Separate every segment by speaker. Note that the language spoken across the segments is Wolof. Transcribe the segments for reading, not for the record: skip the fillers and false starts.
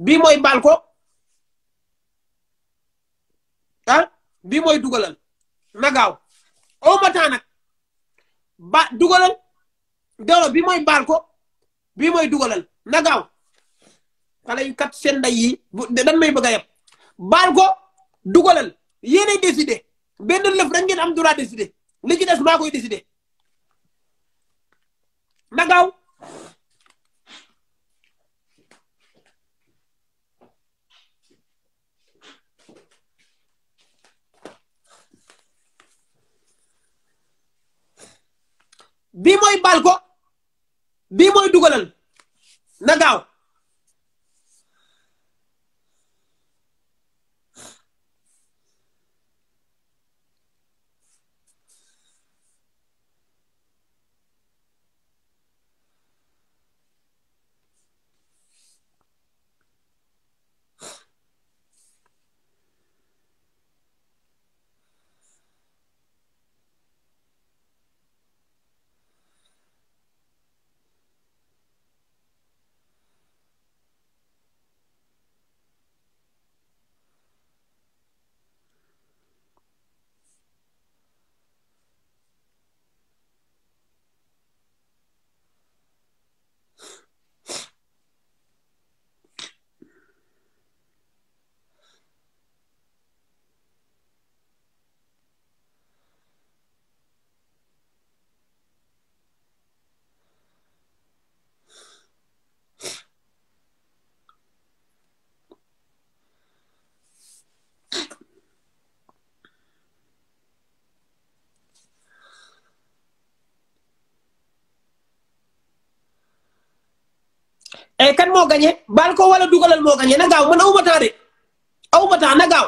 Speaker 1: bii mooy baal ko ah bii mooy dugalal na gaaw au matin nag ba dugalal doolo bii mooy baal ko bii mooy dugalal na gaaw xale yu kat seen nday yi dan may bëgg a yeb baal ko dugalal yéenay décider benn lëf rek ngeen am droit décider li ci des maa koy décider na gaaw bii mooy baal ko bii mooy dugalal na gaaw kan moo gagné baal ko wala dugalal moo gagné na gaaw man awuma temps de awuma temps na gaaw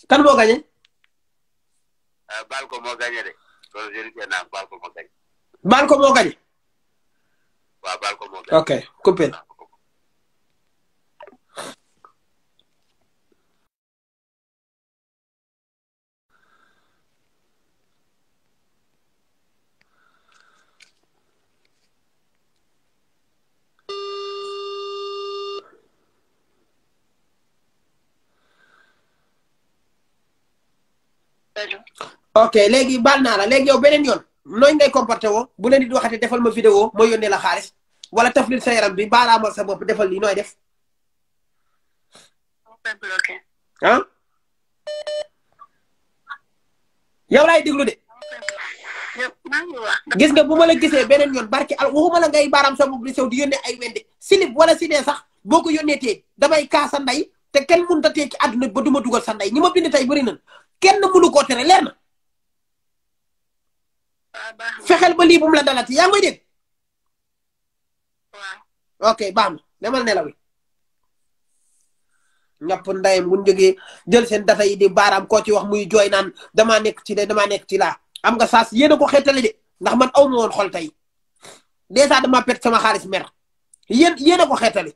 Speaker 1: kan moo gagné
Speaker 2: baal ko moo gagné de loolu vérité naa baal ko moo gagné
Speaker 1: baal ko moo gagné
Speaker 2: waaw baal ko moo gagné
Speaker 1: ok coupé ok léegi baal naa la léegi yow beneen yoon nooy ngay comporté woo bu leen di waxate defal ma vidéo mooy yónnee la xaalis wala taflil sa yaram bi baaraamal sa bopp defal lii nooy def ah yow laay déglu de gis nga bu ma la gisee beneen yoon barki al waxuma la ngay baaraam sa bopp di sew di yónnee ay wende silib wala sidee sax boo ko yónnee tee damay kaa sa ndey te kenn mënut a tee ci àdduna ba du ma dugal sa ndey ñi ma bind tey bëri nañ kenn mënu koo tere leer na fexeel ba lii bu mu la dalati yaa ngi may dégg ok baax na demal nelawi ñàpp ndayam bu ñu jógee jël seen data yi di baaraam koo ci wax muy jooy naan damaa nekk ci de damaa nekk ci laa am nga saas yéen a ko xeetale de ndax man aw ma woon xol tey dèjà damaa perte sama xaalis mer yéen a ko xeetale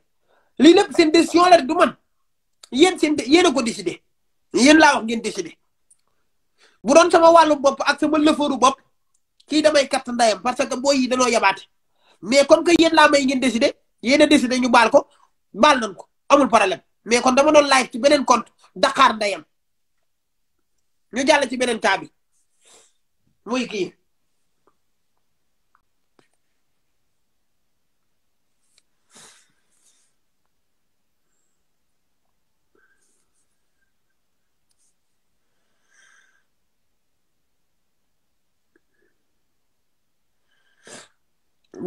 Speaker 1: lii lépp seen décision la du man yéen seen yéen a ko décidé yéen laa wax ngeen décidé bu doon sama wàllu bopp ak sama lëfëru bopp kii damay katt ndayam parce que booy yi dañoo yabaate mais comme que yéen laa may ngeen décidé yéen a décidé ñu baal ko baal nañ ko amul problème mais kon dama doon live ci beneen compte Dakar ndayam ñu jàll ci beneen cas bi muy kii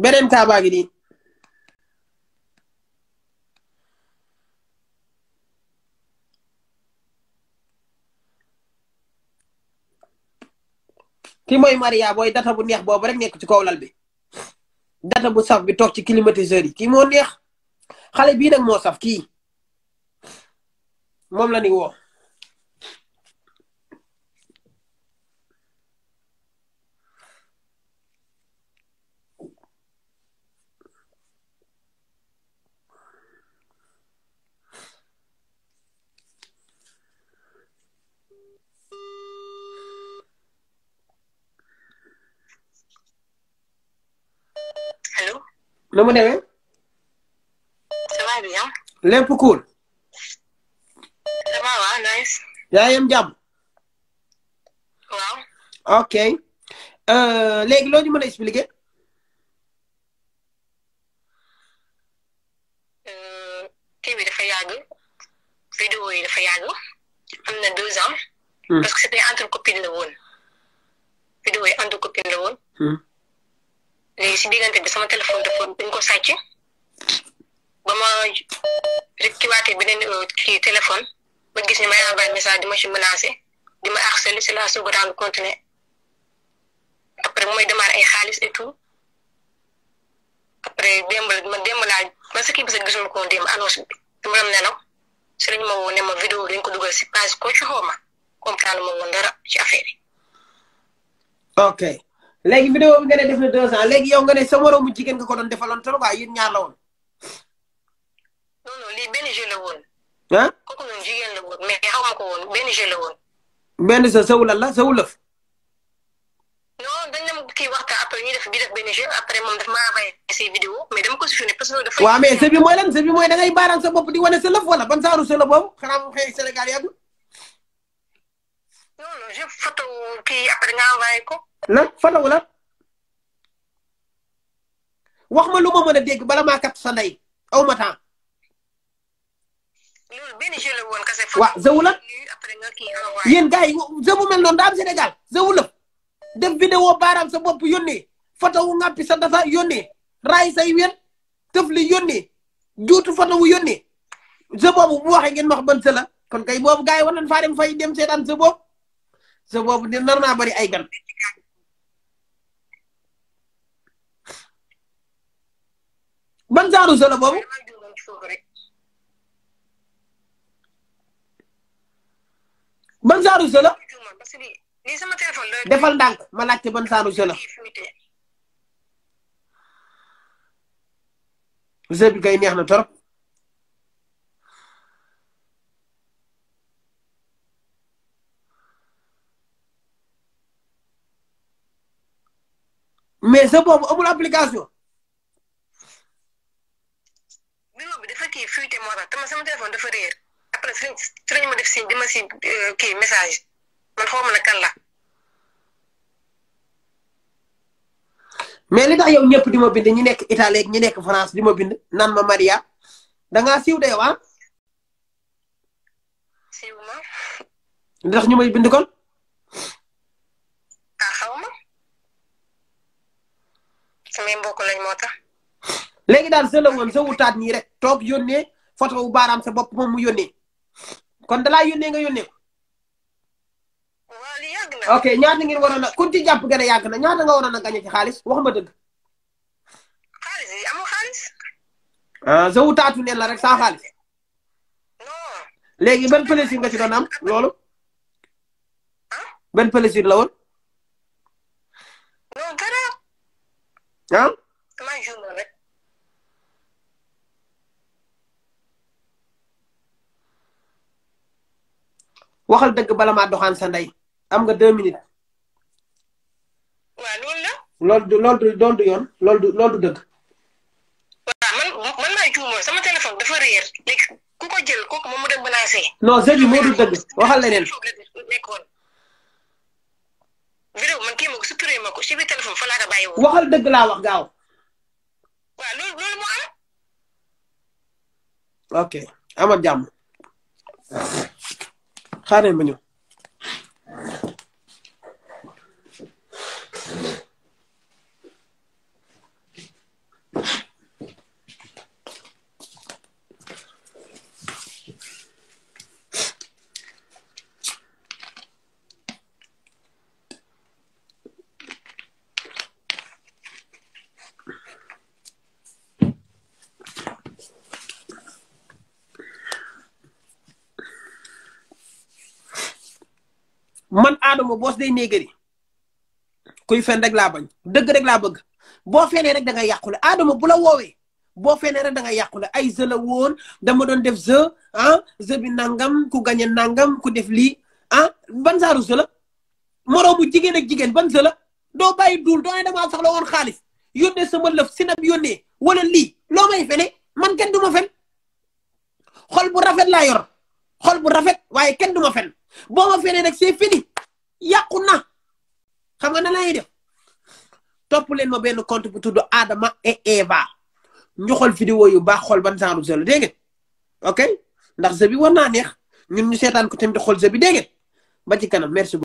Speaker 1: beneen cas baa ngi nii ki mooy Maria booy data bu neex boobu rek nekk ci kaw lal bi data bu saf bi toog ci climatiseur yi kii moo neex xale bii nag moo saf kii moom la ni woo
Speaker 3: Allô?
Speaker 1: na mu demee
Speaker 3: Ça va bien?
Speaker 1: lépp cool
Speaker 3: Ça va, waaw, nice.
Speaker 1: yaa yem jàmm
Speaker 3: Waaw.
Speaker 1: ok léegi loo ñu mën a expliquer
Speaker 3: Kii bi dafa yàgg. Vidéo yi dafa yàgg. Am na 2 ans. Parce que c'était entre copines la woon. Vidéo yi entre copines la woon. Léegi si diggante bi sama téléphone dafa dañ ko sàcc. Ba ma kiiwaatee beneen kii téléphone. Ba gis ni may envoyé message di ma ci menacé. Di ma harcelé c'est la soog a rendre compte ne. Après mooy demande ay xaalis et tout. Après démb laa man sa kii bi sax gisuma ko woon démb annonce bi. dama dem nelaw si lañ ma woo ne ma vidéo dañ ko dugal si page ko ci xaw ma comprendre ma woon dara ci affaire yi.
Speaker 1: ok léegi vidéo bi nga ne def na 2 ans léegi yow nga ne sa moroomu jigéen nga ko doon defaloon te waa yéen ñaar la woon.
Speaker 3: non non lii benn jeu la woon.
Speaker 1: ah
Speaker 3: kooku noonu jigéen la woon mais xaw ma ko woon benn jeu la woon.
Speaker 1: benn sa sawulal la sawulëf.
Speaker 3: non dañ dem kii waxtaan après ñu def benn jeu après moom daf maa envoyé say vidéo mais dama ko supprimer parce que dafa.
Speaker 1: waaw mais sa bi mooy lan sa bi mooy da ngay baaraan sa bopp di wane sa lëf wala ban saaru sa la boobu xanaa mu xëy Sénégal yàggul.
Speaker 3: non non je photo kii après nga envoyé ko.
Speaker 1: lan photo wu la wax ma lu ma mën a dégg bala maa kat sa ndey aw ma temps.
Speaker 3: loolu benn jeu la woon kese.
Speaker 1: waaw zawu la
Speaker 3: après nga kii envoyé.
Speaker 1: yéen gars yi zawu mel noonu daa am Sénégal zawu lëf def vidéo baaraam sa bopp yónnee photo wu ngàppi sa dafa yónnee raay say wén tëf li yónnee juutu photo wu yónnee sa boobu bu waxee ngeen wax ban sa la kon kay boobu gars yi war nañ faa dem fay dem seetaan sa boobu sa boobu di nar naa bari ay gan. ban saaru sa la boobu ban saaru sa la defal ndànk ma laajte ban saaru sa la jeu bi kay neex na torop mais sa boobu amul application.
Speaker 3: vidéo bi dafa kii fuité moo tax te sama téléphone dafa réer après si lañ ma def si di ma si kii message man xaw ma ne kan la.
Speaker 1: mais li tax yow ñëpp di ma bind ñi nekk Italie ak ñi nekk France di ma bind naan ma Maria da ngaa siiw de yow ah.
Speaker 3: siiw ma.
Speaker 1: li tax ñu may bind kon.
Speaker 3: ah xaw ma. samay mbokk lañ moo tax.
Speaker 1: léegi daal sa la woon sa wutaat nii rek toog yónnee photo bu baaraam sa bopp moom mu yónnee kon dalaa yónnee nga yónnee ko.
Speaker 3: waaw li yàgg na.
Speaker 1: ok ñaata ngeen waroon a kun ci jàpp gën a yàgg na ñaata nga waroon a gañe ci xaalis wax ma dëgg.
Speaker 3: xaalis yi amul xaalis.
Speaker 1: ah sa wutaatu neen la rek sans xaalis.
Speaker 3: non.
Speaker 1: léegi ban plaisir nga ci doon am loolu.
Speaker 3: ah.
Speaker 1: ban plaisir la woon.
Speaker 3: non dara.
Speaker 1: ah.
Speaker 3: damaa juumoon rek.
Speaker 1: waxal dëgg bala maa doxaan sa ndey am nga 2 minutes.
Speaker 3: waaw loolu la.
Speaker 1: loolu du yoon loolu du dëgg.
Speaker 3: waaw man maa juumoon sama téléphone dafa réer léegi ku ko jël kooku moom mu dem menacé.
Speaker 1: non jeu bi moo du dëgg waxal leneen.
Speaker 3: nekkoon vidéo man kii ma ko supprimer ma ko si biir téléphone fa laa ko bàyyi woon.
Speaker 1: waxal dëgg laa wax gaaw.
Speaker 3: waaw loolu moo am.
Speaker 1: ok ama jàmm xaaral ma ñëw. man Adamo boos day néegari kuy fen rek laa bañ dëgg rek laa bëgg boo fenee rek da nga yàqule Adamo bu la woowee boo fenee rek da nga yàqule ay jeu la woon dama doon def jeu jeu bi nangam ku gañe nangam ku def lii ban saaru jeu la moroomu jigéen ak jigéen ban jeu la doo bàyyi duul doo ne damaa soxla woon xaalis yónnee sama lëf sinab yónnee wala lii loo may fene man kenn du ma fen xol bu rafet laa yor xol bu rafet waaye kenn du ma fen boo ma fenee nag c'est fini yàqu na xam nga na lay def topp leen ma benn compte bu tudd Adama et Eva ñu xool vidéo yu baax xool ban genre jeu la dégg ngeen ok ndax jeu bi war naa neex ñun ñu seetaan ko tamit xool jeu bi dégg ngeen ba ci kanam merci beaucoup